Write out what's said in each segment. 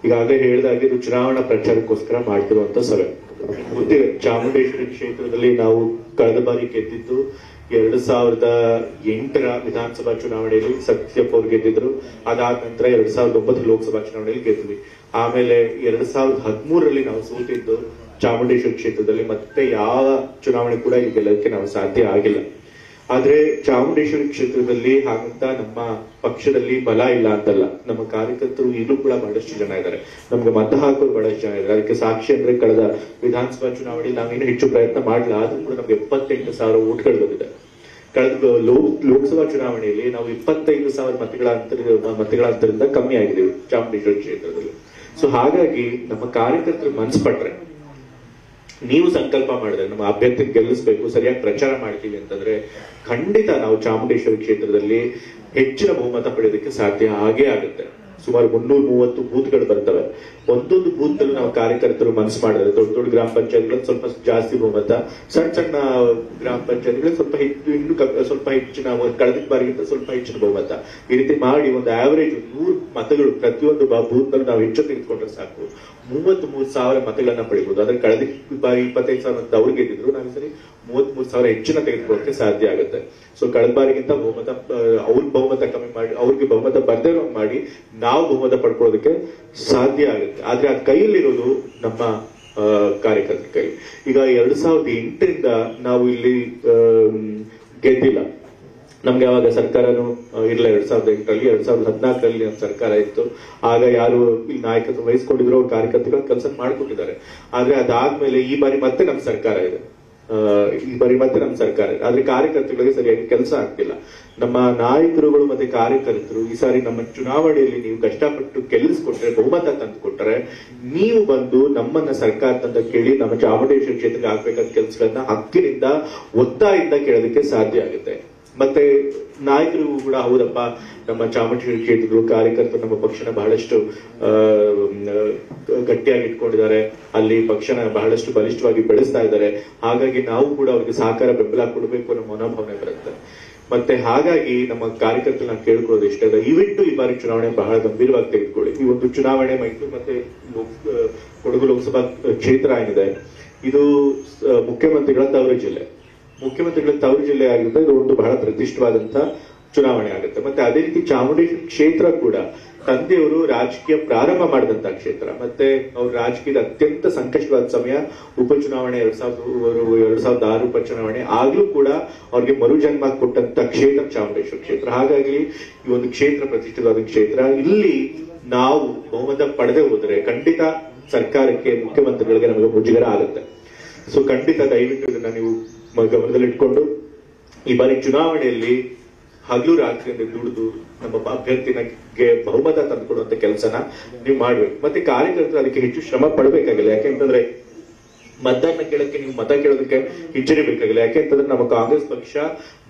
ಈಗಾಗಲೇ ಹೇಳಿದಾಗೆ ಇದು ಚುನಾವಣಾ ಪ್ರಚಾರಕ್ಕೋಸ್ಕರ ಮಾಡ್ತಿರುವಂತ ಸಭೆ. ಗೊತ್ತಿದೆ, ಚಾಮುಂಡೇಶ್ವರಿ ಕ್ಷೇತ್ರದಲ್ಲಿ ನಾವು ಕಳೆದ ಬಾರಿ ಗೆದ್ದಿದ್ದು 2008ರ ವಿಧಾನಸಭಾ ಚುನಾವಣೆಯಲ್ಲಿ ಸತ್ಯಪ್ಪ ಅವರು ಗೆದ್ದಿದ್ರು. ಅದಾದ ನಂತರ 2009 ಲೋಕಸಭಾ ಚುನಾವಣೆಯಲ್ಲಿ ಗೆದ್ವಿ. ಆಮೇಲೆ 2013ರಲ್ಲಿ ನಾವು ಸೋತಿದ್ದು ಚಾಮುಂಡೇಶ್ವರಿ ಕ್ಷೇತ್ರದಲ್ಲಿ. ಮತ್ತೆ ಯಾವ ಚುನಾವಣೆ ಕೂಡ ಇಲ್ಲಿ ಗೆಲ್ಲೋದಕ್ಕೆ ನಾವು ಸಾಧ್ಯ ಆಗಿಲ್ಲ. ಆದ್ರೆ ಚಾಮುಂಡೇಶ್ವರಿ ಕ್ಷೇತ್ರದಲ್ಲಿ ಹಾಗಂತ ನಮ್ಮ ಪಕ್ಷದಲ್ಲಿ ಬಲ ಇಲ್ಲ ಅಂತಲ್ಲ. ನಮ್ಮ ಕಾರ್ಯಕರ್ತರು ಈಗಲೂ ಕೂಡ ಬಹಳಷ್ಟು ಜನ ಇದ್ದಾರೆ, ನಮ್ಗೆ ಮತ ಹಾಕೋರು ಬಹಳಷ್ಟು ಜನ ಇದ್ದಾರೆ. ಅದಕ್ಕೆ ಸಾಕ್ಷಿ ಅಂದ್ರೆ ಕಳೆದ ವಿಧಾನಸಭಾ ಚುನಾವಣೆಯಲ್ಲಿ ನಾವೇನು ಹೆಚ್ಚು ಪ್ರಯತ್ನ ಮಾಡಲ್ಲ, ಆದ್ರೂ ಕೂಡ ನಮ್ಗೆ 78,000 ಓಟ್ಗಳು ಬಂದಿದೆ. ಕಳೆದ ಲೋಕಸಭಾ ಚುನಾವಣೆಯಲ್ಲಿ ನಾವು 25,000 ಮತಗಳ ಅಂತರದಿಂದ ಕಮ್ಮಿ ಆಗಿದ್ದೀವಿ ಚಾಮುಂಡೇಶ್ವರಿ ಕ್ಷೇತ್ರದಲ್ಲಿ. ಸೊ ಹಾಗಾಗಿ ನಮ್ಮ ಕಾರ್ಯಕರ್ತರು ಮನಸ್ಸು ಪಟ್ರೆ, ನೀವು ಸಂಕಲ್ಪ ಮಾಡಿದ್ರೆ ನಮ್ಮ ಅಭ್ಯರ್ಥಿ ಗೆಲ್ಲಿಸಬೇಕು, ಸರಿಯಾಗಿ ಪ್ರಚಾರ ಮಾಡ್ತೀವಿ ಅಂತಂದ್ರೆ ಖಂಡಿತ ನಾವು ಚಾಮುಂಡೇಶ್ವರಿ ಕ್ಷೇತ್ರದಲ್ಲಿ ಹೆಚ್ಚಿನ ಬಹುಮತ ಪಡೆಯೋದಕ್ಕೆ ಸಾಧ್ಯ ಆಗೇ ಆಗುತ್ತೆ. ಸುಮಾರು 330 ಬೂತ್ಗಳು ಬರ್ತವೆ. ಒಂದೊಂದು ಬೂತ್ ಅಲ್ಲೂ ನಾವು ಕಾರ್ಯಕರ್ತರು ಮನಸ್ಸು ಮಾಡಿದ್ರೆ, ದೊಡ್ಡ ದೊಡ್ಡ ಗ್ರಾಮ ಪಂಚಾಯತ್ಗಳಲ್ಲಿ ಸ್ವಲ್ಪ ಜಾಸ್ತಿ ಬಹುಮತ, ಸಣ್ಣ ಸಣ್ಣ ಗ್ರಾಮ ಪಂಚಾಯತ್ಗಳಲ್ಲಿ ಸ್ವಲ್ಪ ಹೆಚ್ಚಿನ, ಕಳೆದ ಬಾರಿಗಿಂತ ಸ್ವಲ್ಪ ಹೆಚ್ಚಿನ ಬಹುಮತ, ಈ ರೀತಿ ಮಾಡಿ ಒಂದು ಆವರೇಜ್ 100 ಮತಗಳು ಪ್ರತಿಯೊಂದು ಬೂತ್ ನಲ್ಲಿ ನಾವು ಹೆಚ್ಚು ತೆಗೆದುಕೊಂಡ್ರೆ ಸಾಕು 33,000 ಮತಗಳನ್ನ ಪಡಿಬಹುದು. ಆದ್ರೆ ಕಳೆದ ಬಾರಿ 25,000 ಮತ ಅವ್ರು ಗೆದ್ದಿದ್ರು, ನಾವು ಸರಿ 33,000 ಹೆಚ್ಚಿನ ತೆಗೆದುಕೊಳ್ಳಕ್ಕೆ ಸಾಧ್ಯ ಆಗುತ್ತೆ. ಸೊ ಕಳೆದ ಬಾರಿಗಿಂತ ಅವ್ರ ಬಹುಮತ ಕಮ್ಮಿ ಮಾಡಿ, ಅವ್ರಿಗೆ ಬಹುಮತ ಬರ್ದೇ ಮಾಡಿ ನಾವು ಬಹುಮತ ಪಡ್ಕೊಳ್ಳೋದಕ್ಕೆ ಸಾಧ್ಯ ಆಗುತ್ತೆ. ಆದ್ರೆ ಆ ಕೈಯಲ್ಲಿರೋದು ನಮ್ಮ ಕಾರ್ಯಕರ್ತರ ಕೈ. ಈಗ 2008ರಿಂದ ನಾವು ಇಲ್ಲಿ ಗೆದ್ದಿಲ್ಲ. ನಮ್ಗೆ ಅವಾಗ ಸರ್ಕಾರನು ಇಲ್ಲ. 2008ರಲ್ಲಿ 2014ರಲ್ಲಿ ನಮ್ಮ ಸರ್ಕಾರ ಇತ್ತು. ಆಗ ಯಾರು ಇಲ್ಲಿ ನಾಯಕತ್ವ ವಹಿಸ್ಕೊಂಡಿದ್ರು ಅವ್ರ ಕಾರ್ಯಕರ್ತರು ಕೆಲಸ ಮಾಡ್ಕೊಟ್ಟಿದ್ದಾರೆ. ಆದ್ರೆ ಅದಾದ್ಮೇಲೆ ಈ ಬಾರಿ ಮತ್ತೆ ನಮ್ಮ ಸರ್ಕಾರ ಇದೆ. ಆದ್ರೆ ಕಾರ್ಯಕರ್ತರಿಗೆ ಸರಿಯಾಗಿ ಕೆಲಸ ಆಗ್ತಿಲ್ಲ. ನಮ್ಮ ನಾಯಕರುಗಳು ಮತ್ತೆ ಕಾರ್ಯಕರ್ತರು ಈ ಸಾರಿ ನಮ್ಮ ಚುನಾವಣೆಯಲ್ಲಿ ನೀವು ಕಷ್ಟಪಟ್ಟು ಗೆಲ್ಲಿಸ್ಕೊಟ್ರೆ, ಬಹುಮತ ತಂದು ಕೊಟ್ಟರೆ, ನೀವು ಬಂದು ನಮ್ಮನ್ನ ಸರ್ಕಾರದಿಂದ ಕೇಳಿ ನಮ್ಮ ಚಾಮುಂಡೇಶ್ವರಿ ಕ್ಷೇತ್ರಕ್ಕೆ ಆಗ್ಬೇಕಾದ ಕೆಲಸಗಳನ್ನ ಹಕ್ಕಿನಿಂದ ಒತ್ತಾಯಿಂದ ಕೇಳೋದಕ್ಕೆ ಸಾಧ್ಯ ಆಗುತ್ತೆ. ಮತ್ತೆ ನಾಯಕರಿಗೂ ಕೂಡ ಹೌದಪ್ಪ, ನಮ್ಮ ಚಾಮುಂಡೇಶ್ವರಿ ಕ್ಷೇತ್ರದ ಕಾರ್ಯಕರ್ತರು ನಮ್ಮ ಪಕ್ಷನ ಬಹಳಷ್ಟು ಗಟ್ಟಿಯಾಗಿ ಇಟ್ಕೊಂಡಿದ್ದಾರೆ, ಅಲ್ಲಿ ಪಕ್ಷನ ಬಹಳಷ್ಟು ಬಲಿಷ್ಠವಾಗಿ ಬೆಳೆಸ್ತಾ ಇದ್ದಾರೆ, ಹಾಗಾಗಿ ನಾವು ಕೂಡ ಅವ್ರಿಗೆ ಸಹಕಾರ ಬೆಂಬಲ ಕೊಡಬೇಕು ಅನ್ನೋ ಮನೋಭಾವನೆ ಬರುತ್ತೆ. ಮತ್ತೆ ಹಾಗಾಗಿ ನಮ್ಮ ಕಾರ್ಯಕರ್ತರನ್ನ ಕೇಳ್ಕೊಳ್ಳೋದು ಇಷ್ಟ ಇದೆ, ಇವಿಟ್ಟು ಈ ಬಾರಿ ಚುನಾವಣೆ ಬಹಳ ಗಂಭೀರವಾಗಿ ತೆಗೆದುಕೊಳ್ಳಿ. ಈ ಒಂದು ಚುನಾವಣೆ ಮೈಸೂರು ಮತ್ತೆ ಕೊಡಗು ಲೋಕಸಭಾ ಕ್ಷೇತ್ರ ಏನಿದೆ, ಇದು ಮುಖ್ಯಮಂತ್ರಿಗಳ ತವರು ಜಿಲ್ಲೆ. ಮುಖ್ಯಮಂತ್ರಿಗಳ ತವರು ಜಿಲ್ಲೆ ಆಗಿರುತ್ತೆ. ಇದು ಒಂದು ಬಹಳ ಪ್ರತಿಷ್ಠವಾದಂತ ಚುನಾವಣೆ ಆಗುತ್ತೆ. ಮತ್ತೆ ಅದೇ ರೀತಿ ಚಾಮುಂಡೇಶ್ವರಿ ಕ್ಷೇತ್ರ ಕೂಡ ತಂದೆಯವರು ರಾಜಕೀಯ ಪ್ರಾರಂಭ ಮಾಡಿದಂತ ಕ್ಷೇತ್ರ. ಮತ್ತೆ ಅವ್ರ ರಾಜಕೀಯದ ಅತ್ಯಂತ ಸಂಕಷ್ಟವಾದ ಸಮಯ ಉಪಚುನಾವಣೆ 2006 ಉಪಚುನಾವಣೆ. ಆಗ್ಲೂ ಕೂಡ ಅವ್ರಿಗೆ ಮರುಜನ್ಮ ಕೊಟ್ಟಂತ ಕ್ಷೇತ್ರ ಚಾಮುಂಡೇಶ್ವರಿ ಕ್ಷೇತ್ರ. ಹಾಗಾಗಿ ಈ ಒಂದು ಕ್ಷೇತ್ರ ಪ್ರತಿಷ್ಠಿತವಾದ ಕ್ಷೇತ್ರ. ಇಲ್ಲಿ ನಾವು ಬಹುಮತ ಪಡೆದೇ ಹೋದರೆ ಖಂಡಿತ ಸರ್ಕಾರಕ್ಕೆ, ಮುಖ್ಯಮಂತ್ರಿಗಳಿಗೆ ನಮಗೆ ಮುಜುಗರ ಆಗುತ್ತೆ. ಸೊ ಖಂಡಿತ ದಯವಿಟ್ಟು ಇದನ್ನ ನೀವು ಗಮನದಲ್ಲಿಟ್ಕೊಂಡು ಈ ಬಾರಿ ಚುನಾವಣೆಯಲ್ಲಿ ಹಗಲು ರಾತ್ರಿಯಿಂದ ದುಡಿದು ನಮ್ಮ ಅಭ್ಯರ್ಥಿಗೆ ಬಹುಮತ ತಂದುಕೊಡುವಂತ ಕೆಲಸನ ನೀವು ಮಾಡ್ಬೇಕು. ಮತ್ತೆ ಕಾರ್ಯಕರ್ತರು ಅದಕ್ಕೆ ಹೆಚ್ಚು ಶ್ರಮ ಪಡಬೇಕಾಗಿಲ್ಲ. ಯಾಕೆಂತಂದ್ರೆ ಮತದಾರನ ಕೇಳಕ್ಕೆ ನೀವು ಮತ ಕೇಳೋದಕ್ಕೆ ಹಿಂಜರಿಬೇಕಾಗಿಲ್ಲ. ಯಾಕೆಂತಂದ್ರೆ ನಮ್ಮ ಕಾಂಗ್ರೆಸ್ ಪಕ್ಷ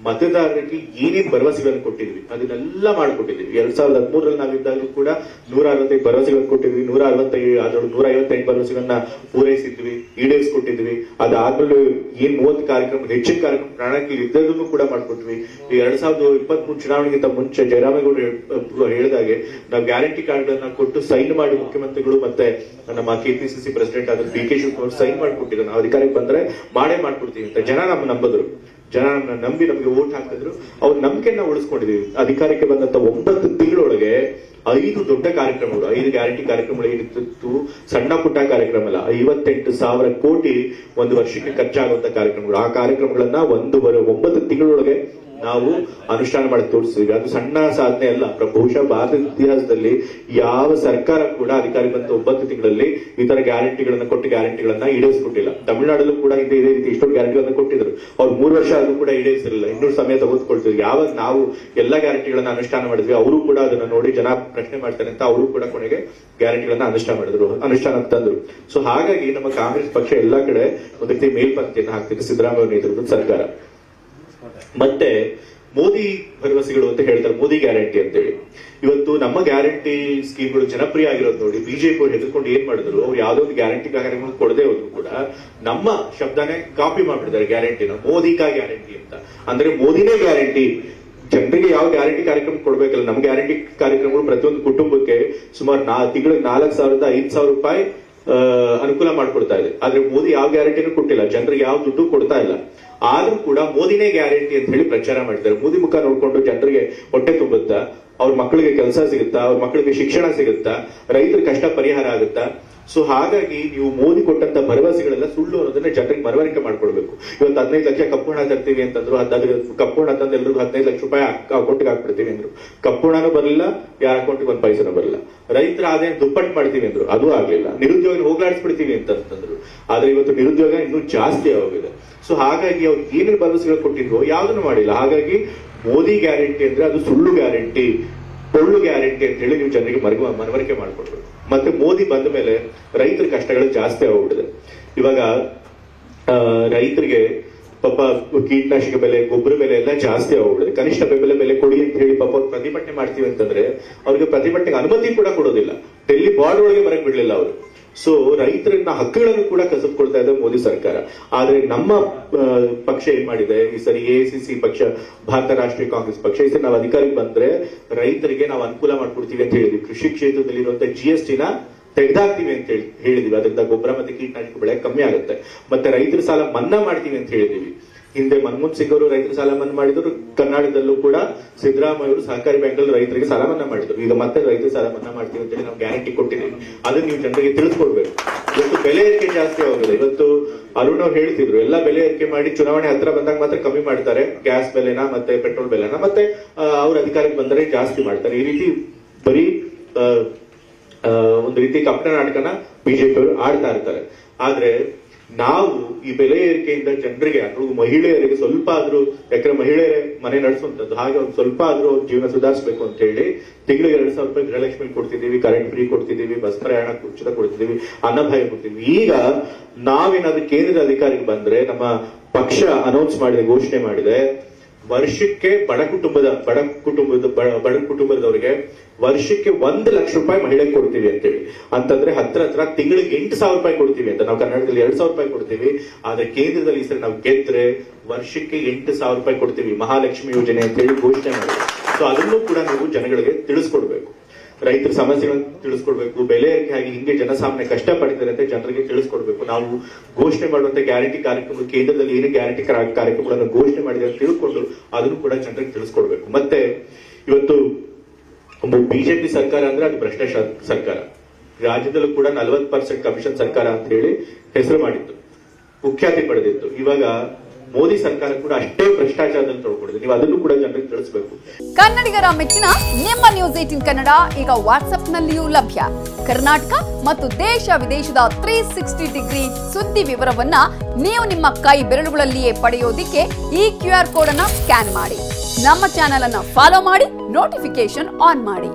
ಮತದಾರರಿಗೆ ಏನೇನ್ ಭರವಸೆಗಳನ್ನು ಕೊಟ್ಟಿದ್ವಿ ಅದನ್ನೆಲ್ಲ ಮಾಡ್ಕೊಟ್ಟಿದ್ವಿ. 2013ರಲ್ಲಿ ನಾವಿದ್ದಾಗಲೂ ಕೂಡ 165 ಭರವಸೆಗಳನ್ನು ಕೊಟ್ಟಿದ್ವಿ. 155 ಭರವಸೆಗಳನ್ನ ಪೂರೈಸಿದ್ವಿ, ಈಡೇರಿಸಿಕೊಟ್ಟಿದ್ವಿ. ಅದಾದ್ಮೇಲೆ ಏನ್ 30 ಕಾರ್ಯಕ್ರಮ, ಹೆಚ್ಚಿನ ಕಾರ್ಯಕ್ರಮ ಪ್ರಣಾಳಿಕೆಯಲ್ಲಿ ಇದ್ದದನ್ನು ಕೂಡ ಮಾಡ್ಕೊಟ್ವಿ. ಈ 2023 ಚುನಾವಣೆಗಿಂತ ಮುಂಚೆ ಜಯರಾಮೇಗೌಡರು ಹೇಳಿದಾಗೆ ನಾವು ಗ್ಯಾರಂಟಿ ಕಾರ್ಡ್ಗಳನ್ನ ಕೊಟ್ಟು ಸೈನ್ ಮಾಡಿ ಮುಖ್ಯಮಂತ್ರಿಗಳು ಮತ್ತೆ ನಮ್ಮ ಕೆಪಿಸಿಸಿ ಪ್ರೆಸಿಡೆಂಟ್ ಆದ ಡಿ ಕೆ ಶಿವಕುಮಾರ್ ಸೈನ್ ಮಾಡಿಕೊಟ್ಟಿದ್ರು. ನಾವು ಅಧಿಕಾರಕ್ಕೆ ಬಂದ್ರೆ ಮಾಡೇ ಮಾಡ್ಕೊಡ್ತೀವಿ ಅಂತ ಜನ ನಂಬಿದ್ರು. ಜನ ನಂಬಿ ನಮ್ಗೆ ವೋಟ್ ಹಾಕಿದ್ರು. ಅವ್ರ ನಂಬಿಕೆಯನ್ನ ಉಳಿಸ್ಕೊಂಡಿದೀವಿ. ಅಧಿಕಾರಕ್ಕೆ ಬಂದಂತ 9 ತಿಂಗಳೊಳಗೆ 5 ದೊಡ್ಡ ಕಾರ್ಯಕ್ರಮಗಳು, 5 ಗ್ಯಾರಂಟಿ ಕಾರ್ಯಕ್ರಮಗಳು ಏನಿತ್ತು, ಸಣ್ಣ ಪುಟ್ಟ ಕಾರ್ಯಕ್ರಮ ಅಲ್ಲ, 58,000 ಕೋಟಿ ಒಂದು ವರ್ಷಕ್ಕೆ ಖರ್ಚಾಗುವಂತ ಕಾರ್ಯಕ್ರಮಗಳು. ಆ ಕಾರ್ಯಕ್ರಮಗಳನ್ನ 9 ತಿಂಗಳೊಳಗೆ ನಾವು ಅನುಷ್ಠಾನ ಮಾಡಿ ತೋರಿಸ್ತೀವಿ. ಅದು ಸಣ್ಣ ಸಾಧನೆ ಅಲ್ಲ. ಬಹುಶಃ ಭಾರತದ ಇತಿಹಾಸದಲ್ಲಿ ಯಾವ ಸರ್ಕಾರ ಕೂಡ ಅಧಿಕಾರಿ ಬಂದ 9 ತಿಂಗಳಲ್ಲಿ ಈ ತರ ಗ್ಯಾರಂಟಿಗಳನ್ನ ಈಡೇರಿಸಿಕೊಟ್ಟಿಲ್ಲ. ತಮಿಳುನಾಡಲ್ಲೂ ಕೂಡ ಇದೇ ರೀತಿ ಇಷ್ಟೊಂದು ಗ್ಯಾರಂಟಿಗಳನ್ನ ಕೊಟ್ಟಿದ್ರು. ಅವ್ರು 3 ವರ್ಷ ಆದ್ರೂ ಕೂಡ ಈಡೇರಿಸಿರಲಿಲ್ಲ. ಇನ್ನೂ ಸಮಯ ತೆಗೆದುಕೊಳ್ತಿದ್ರು. ಯಾವಾಗ ನಾವು ಎಲ್ಲಾ ಗ್ಯಾರಂಟಿಗಳನ್ನ ಅನುಷ್ಠಾನ ಮಾಡಿದ್ವಿ, ಅವರು ಕೂಡ ಅದನ್ನ ನೋಡಿ ಜನ ಪ್ರಶ್ನೆ ಮಾಡ್ತಾರೆ ಅಂತ ಅವರು ಕೂಡ ಕೊನೆಗೆ ಗ್ಯಾರಂಟಿಗಳನ್ನ ಅನುಷ್ಠಾನ ತಂದ್ರು. ಸೊ ಹಾಗಾಗಿ ನಮ್ಮ ಕಾಂಗ್ರೆಸ್ ಪಕ್ಷ ಎಲ್ಲಾ ಕಡೆ ಒಂದು ರೀತಿ ಮೇಲ್ಪಂಕ್ತಿಯನ್ನು ಹಾಕ್ತಿದೆ ಸಿದ್ದರಾಮಯ್ಯ ನೇತೃತ್ವದ ಸರ್ಕಾರ. ಮತ್ತೆ ಮೋದಿ ಭರವಸೆಗಳು ಅಂತ ಹೇಳ್ತಾರೆ, ಮೋದಿ ಗ್ಯಾರಂಟಿ ಅಂತೇಳಿ. ಇವತ್ತು ನಮ್ಮ ಗ್ಯಾರಂಟಿ ಸ್ಕೀಮ್ಗಳು ಜನಪ್ರಿಯ ಆಗಿರೋದು ನೋಡಿ ಬಿಜೆಪಿ ಅವರು ಹೆದರ್ಕೊಂಡು ಏನ್ ಮಾಡಿದ್ರು, ಅವ್ರು ಯಾವ್ದೋ ಒಂದು ಗ್ಯಾರಂಟಿ ಕಾರ್ಯಕ್ರಮ ಕೊಡದೆ ಹೋದ್ರು ಕೂಡ ನಮ್ಮ ಶಬ್ದನೇ ಕಾಪಿ ಮಾಡ್ಬಿಟ್ಟಿದ್ದಾರೆ ಗ್ಯಾರಂಟಿನ, ಮೋದಿ ಕಾ ಗ್ಯಾರಂಟಿ ಅಂತ. ಅಂದ್ರೆ ಮೋದಿನೇ ಗ್ಯಾರಂಟಿ, ಜನರಿಗೆ ಯಾವ ಗ್ಯಾರಂಟಿ ಕಾರ್ಯಕ್ರಮ ಕೊಡ್ಬೇಕಲ್ಲ, ನಮ್ ಗ್ಯಾರಂಟಿ ಕಾರ್ಯಕ್ರಮಗಳು ಪ್ರತಿಯೊಂದು ಕುಟುಂಬಕ್ಕೆ ಸುಮಾರು ತಿಂಗಳಿಗೆ 4,000-5,000 ರೂಪಾಯಿ ಅನುಕೂಲ ಮಾಡ್ಕೊಡ್ತಾ ಇದೆ. ಆದ್ರೆ ಮೋದಿ ಯಾವ ಗ್ಯಾರಂಟಿನೂ ಕೊಟ್ಟಿಲ್ಲ, ಜನರಿಗೆ ಯಾವ ದುಡ್ಡು ಕೊಡ್ತಾ ಇಲ್ಲ. ಆದ್ರೂ ಕೂಡ ಮೋದಿನೇ ಗ್ಯಾರಂಟಿ ಅಂತ ಹೇಳಿ ಪ್ರಚಾರ ಮಾಡ್ತಾರೆ. ಮೋದಿ ಮುಖ ನೋಡ್ಕೊಂಡು ಜನರಿಗೆ ಹೊಟ್ಟೆ ತುಂಬುತ್ತಾ, ಅವ್ರ ಮಕ್ಕಳಿಗೆ ಕೆಲಸ ಸಿಗುತ್ತಾ, ಅವ್ರ ಮಕ್ಕಳಿಗೆ ಶಿಕ್ಷಣ ಸಿಗುತ್ತಾ, ರೈತರ ಕಷ್ಟ ಪರಿಹಾರ ಆಗುತ್ತಾ? ಸೊ ಹಾಗಾಗಿ ನೀವು ಮೋದಿ ಕೊಟ್ಟಂತ ಭರವಸೆಗಳೆಲ್ಲ ಸುಳ್ಳು ಅನ್ನೋದನ್ನ ಜನರಿಗೆ ಮನವರಿಕೆ ಮಾಡ್ಕೊಡ್ಬೇಕು. ಇವತ್ತು 15 ಲಕ್ಷ ಕಪ್ಪು ಹಣ ತರ್ತೀವಿ ಅಂತಂದ್ರು, ಅದ್ರ ಕಪ್ಪು ಹಣ ತಂದು ಎಲ್ರಿಗೂ 15 ಲಕ್ಷ ರೂಪಾಯಿ ಅಕೌಂಟ್ಗೆ ಹಾಕ್ಬಿಡ್ತೀವಿ ಅಂದ್ರು, ಕಪ್ಪು ಹಣನೂ ಬರಲಿಲ್ಲ, ಯಾರ ಅಕೌಂಟ್ಗೆ 1 ಪೈಸೆನೂ ಬರಲ್ಲ. ರೈತರ ಆದಾಯ ದುಪ್ಪಟ್ಟು ಮಾಡ್ತೀವಿ ಅಂದ್ರು, ಅದು ಆಗ್ಲಿಲ್ಲ. ನಿರುದ್ಯೋಗ ಹೋಗ್ಲಾಡಿಸ್ಬಿಡ್ತೀವಿ ಅಂತಂದ್ರು, ಆದ್ರೆ ಇವತ್ತು ನಿರುದ್ಯೋಗ ಇನ್ನೂ ಜಾಸ್ತಿ ಆಗೋಗಿದೆ. ಸೊ ಹಾಗಾಗಿ ಅವ್ರು ಏನೇನು ಭರವಸೆಗಳು ಕೊಟ್ಟಿದ್ವೋ ಯಾವ್ದನ್ನು ಮಾಡಿಲ್ಲ. ಹಾಗಾಗಿ ಮೋದಿ ಗ್ಯಾರಂಟಿ ಅಂದ್ರೆ ಅದು ಸುಳ್ಳು ಗ್ಯಾರಂಟಿ, ಪೊಳ್ಳು ಗ್ಯಾರಂಟಿ ಅಂತ ಹೇಳಿ ನೀವು ಜನರಿಗೆ ಮನವರಿಕೆ ಮಾಡ್ಕೊಡ್ಬೇಕು. ಮತ್ತೆ ಮೋದಿ ಬಂದ ಮೇಲೆ ರೈತರ ಕಷ್ಟಗಳು ಜಾಸ್ತಿ ಆಗ್ಬಿಟ್ಟಿದೆ. ಇವಾಗ ರೈತರಿಗೆ ಪಾಪ ಕೀಟನಾಶಕ ಬೆಲೆ, ಗೊಬ್ಬರ ಬೆಲೆ ಎಲ್ಲ ಜಾಸ್ತಿ ಆಗ್ಬಿಟ್ಟಿದೆ. ಕನಿಷ್ಠ ಬೆಂಬಲ ಬೆಲೆ ಕೊಡಿ ಅಂತ ಹೇಳಿ ಪಾಪ ಪ್ರತಿಭಟನೆ ಮಾಡ್ತೀವಿ ಅಂತಂದ್ರೆ ಅವ್ರಿಗೆ ಪ್ರತಿಭಟನೆಗೆ ಅನುಮತಿ ಕೂಡ ಕೊಡೋದಿಲ್ಲ. ಡೆಲ್ಲಿ ಬಾರ್ಡರ್ ಒಳಗೆ ಬರಕ್ ಬಿಡ್ಲಿಲ್ಲ ಅವರು. ಸೊ ರೈತರನ್ನ ಹಕ್ಕುಗಳನ್ನು ಕೂಡ ಕಸಿದುಕೊಳ್ತಾ ಇದೆ ಮೋದಿ ಸರ್ಕಾರ. ಆದ್ರೆ ನಮ್ಮ ಪಕ್ಷ ಏನ್ ಮಾಡಿದೆ ಈ ಸರಿ, ಎಐಸಿಸಿ ಪಕ್ಷ, ಭಾರತ ರಾಷ್ಟ್ರೀಯ ಕಾಂಗ್ರೆಸ್ ಪಕ್ಷ, ಈ ಸರಿ ನಾವು ಅಧಿಕಾರಕ್ಕೆ ಬಂದ್ರೆ ರೈತರಿಗೆ ನಾವು ಅನುಕೂಲ ಮಾಡ್ಕೊಡ್ತೀವಿ ಅಂತ ಹೇಳಿದ್ವಿ. ಕೃಷಿ ಕ್ಷೇತ್ರದಲ್ಲಿ ಇರುವಂತಹ GST ನ ತೆಗೆದಾಕ್ತಿವಿ ಅಂತ ಹೇಳಿದ್ವಿ. ಅದರಿಂದ ಗೊಬ್ಬರ ಮತ್ತೆ ಕೀಟನಾಶಕ ಬೆಳೆ ಕಮ್ಮಿ ಆಗುತ್ತೆ. ಮತ್ತೆ ರೈತರ ಸಾಲ ಮನ್ನಾ ಮಾಡ್ತೀವಿ ಅಂತ ಹೇಳಿದೀವಿ. ಹಿಂದೆ ಮನಮೋಹನ್ ಸಿಂಗ್ ಅವರು ರೈತರ ಸಾಲ ಮನ್ನಾ ಮಾಡಿದ್ರು. ಕರ್ನಾಟಕದಲ್ಲೂ ಕೂಡ ಸಿದ್ದರಾಮಯ್ಯ ಅವರು ಸಹಕಾರಿ ಬ್ಯಾಂಕ್ ಅಲ್ಲಿ ರೈತರಿಗೆ ಸಾಲ ಮನ್ನಾ ಮಾಡಿದ್ರು. ಈಗ ಮತ್ತೆ ರೈತರ ಸಾಲ ಮನ್ನಾ ಮಾಡ್ತೀವಿ ಅಂತ ಹೇಳಿ ನಾವು ಗ್ಯಾರಂಟಿ ಕೊಟ್ಟಿದ್ದೀವಿ. ಅದನ್ನ ನೀವು ಜನರಿಗೆ ತಿಳಿಸ್ಕೊಡ್ಬೇಕು. ಇವತ್ತು ಬೆಲೆ ಏರಿಕೆ ಜಾಸ್ತಿ ಆಗಿದೆ. ಇವತ್ತು ಅರುಣ್ ಅವ್ರು ಹೇಳ್ತಿದ್ರು, ಎಲ್ಲ ಬೆಲೆ ಏರಿಕೆ ಮಾಡಿ ಚುನಾವಣೆ ಹತ್ರ ಬಂದಾಗ ಮಾತ್ರ ಕಮ್ಮಿ ಮಾಡ್ತಾರೆ, ಗ್ಯಾಸ್ ಬೆಲೆನ ಮತ್ತೆ ಪೆಟ್ರೋಲ್ ಬೆಲೆನ, ಮತ್ತೆ ಅವ್ರ ಅಧಿಕಾರಕ್ಕೆ ಬಂದರೆ ಜಾಸ್ತಿ ಮಾಡ್ತಾರೆ. ಈ ರೀತಿ ಬರೀ ಒಂದು ರೀತಿ ಕಪಟ ನಾಟಕನ ಬಿಜೆಪಿ ಅವರು ಆಡ್ತಾ ಇರ್ತಾರೆ. ಆದ್ರೆ ನಾವು ಈ ಬೆಲೆ ಏರಿಕೆಯಿಂದ ಜನರಿಗೆ, ಅದು ಮಹಿಳೆಯರಿಗೆ ಸ್ವಲ್ಪ ಆದ್ರೂ, ಯಾಕಂದ್ರೆ ಮಹಿಳೆಯರೇ ಮನೆ ನಡೆಸುವಂತದ್ದು, ಹಾಗೆ ಅವ್ರು ಸ್ವಲ್ಪ ಆದ್ರೂ ಅವ್ರ ಜೀವನ ಸುಧಾರಿಸಬೇಕು ಅಂತ ಹೇಳಿ ತಿಂಗಳಿಗೆ 2,000 ರೂಪಾಯಿ ಗೃಹಲಕ್ಷ್ಮಿ ಕೊಡ್ತಿದ್ದೀವಿ, ಕರೆಂಟ್ ಫ್ರೀ ಕೊಡ್ತಿದ್ದೀವಿ, ಬಸ್ ಪ್ರಯಾಣ ಉಚಿತ ಕೊಡ್ತಿದ್ದೀವಿ, ಅನ್ನಭಾಗ್ಯ ಕೊಡ್ತಿದ್ವಿ. ಈಗ ನಾವೇನಾದ್ರೂ ಕೇಂದ್ರದ ಅಧಿಕಾರಿಗೆ ಬಂದ್ರೆ ನಮ್ಮ ಪಕ್ಷ ಅನೌನ್ಸ್ ಮಾಡಿದೆ, ಘೋಷಣೆ ಮಾಡಿದೆ, ವರ್ಷಕ್ಕೆ ಬಡ ಕುಟುಂಬದವರಿಗೆ ವರ್ಷಕ್ಕೆ 1 ಲಕ್ಷ ರೂಪಾಯಿ ಮಹಿಳೆಗೆ ಕೊಡ್ತೀವಿ ಅಂತೇಳಿ. ಅಂತಂದ್ರೆ ಹತ್ರ ತಿಂಗಳಿಗೆ 8,000 ರೂಪಾಯಿ ಕೊಡ್ತೀವಿ ಅಂತ. ನಾವು ಕರ್ನಾಟಕದಲ್ಲಿ 2,000 ರೂಪಾಯಿ ಕೊಡ್ತೀವಿ. ಆದ್ರೆ ಕೇಂದ್ರದಲ್ಲಿ ಈ ಸರಿ ನಾವು ಗೆದ್ರೆ ವರ್ಷಕ್ಕೆ 8,000 ರೂಪಾಯಿ ಕೊಡ್ತೀವಿ, ಮಹಾಲಕ್ಷ್ಮಿ ಯೋಜನೆ ಅಂತ ಹೇಳಿ ಘೋಷಣೆ ಮಾಡಿದ್ವಿ. ಸೊ ಅದನ್ನು ಕೂಡ ನೀವು ಜನಗಳಿಗೆ ತಿಳಿಸ್ಕೊಡ್ಬೇಕು. ರೈತರ ಸಮಸ್ಯೆಗಳನ್ನು ತಿಳಿಸ್ಕೊಡ್ಬೇಕು. ಬೆಲೆ ಏರಿಕೆ ಆಗಿ ಹಿಂಗೆ ಜನಸಾಮಾನ್ಯ ಕಷ್ಟ ಪಡ್ತಾರೆ ಅಂತ ಜನರಿಗೆ ತಿಳಿಸ್ಕೊಡ್ಬೇಕು. ನಾವು ಘೋಷಣೆ ಮಾಡುವಂತ ಗ್ಯಾರಂಟಿ ಕಾರ್ಯಕ್ರಮ, ಕೇಂದ್ರದಲ್ಲಿ ಏನು ಗ್ಯಾರಂಟಿ ಕಾರ್ಯಕ್ರಮಗಳನ್ನು ಘೋಷಣೆ ಮಾಡಿದೆ ಅಂತ ತಿಳ್ಕೊಂಡು ಅದನ್ನು ಕೂಡ ಜನರಿಗೆ ತಿಳಿಸ್ಕೊಡ್ಬೇಕು. ಮತ್ತೆ ಇವತ್ತು ಬಿಜೆಪಿ ಸರ್ಕಾರ ಅಂದ್ರೆ ಅದು ಭ್ರಷ್ಟ ಸರ್ಕಾರ. ರಾಜ್ಯದಲ್ಲೂ ಕೂಡ 40% ಕಮಿಷನ್ ಸರ್ಕಾರ ಅಂತ ಹೇಳಿ ಹೆಸರು ಮಾಡಿತ್ತು, ಕುಖ್ಯಾತಿ ಪಡೆದಿತ್ತು. ಇವಾಗ ಮೋದಿ ಸರ್ಕಾರ ಕೂಡ ಅಷ್ಟೇ ಭ್ರಷ್ಟಾಚಾರದಲ್ಲಿ ತೊಡ್ಕೊಂಡಿದೆ. ನೀವು ಅದನ್ನು ಕೂಡ ಜನರಿಗೆ ತಿಳಿಸಬೇಕು. ಕನ್ನಡಿಗರ ಮೆಚ್ಚಿನ ನಿಮ್ಮ ನ್ಯೂಸ್ 18 ಕನ್ನಡ ಈಗ ವಾಟ್ಸ್ಆಪ್ನಲ್ಲಿಯೂ ಲಭ್ಯ. ಕರ್ನಾಟಕ ಮತ್ತು ದೇಶ ವಿದೇಶದ 360 ಡಿಗ್ರಿ ಸುದ್ದಿ ವಿವರವನ್ನ ನೀವು ನಿಮ್ಮ ಕೈ ಬೆರಳುಗಳಲ್ಲಿಯೇ ಪಡೆಯೋದಿಕ್ಕೆ ಈ QR ಕೋಡ್ ಅನ್ನು ಸ್ಕ್ಯಾನ್ ಮಾಡಿ. ನಮ್ಮ ಚಾನೆಲ್ ಅನ್ನು ಫಾಲೋ ಮಾಡಿ, ನೋಟಿಫಿಕೇಶನ್ ಆನ್ ಮಾಡಿ.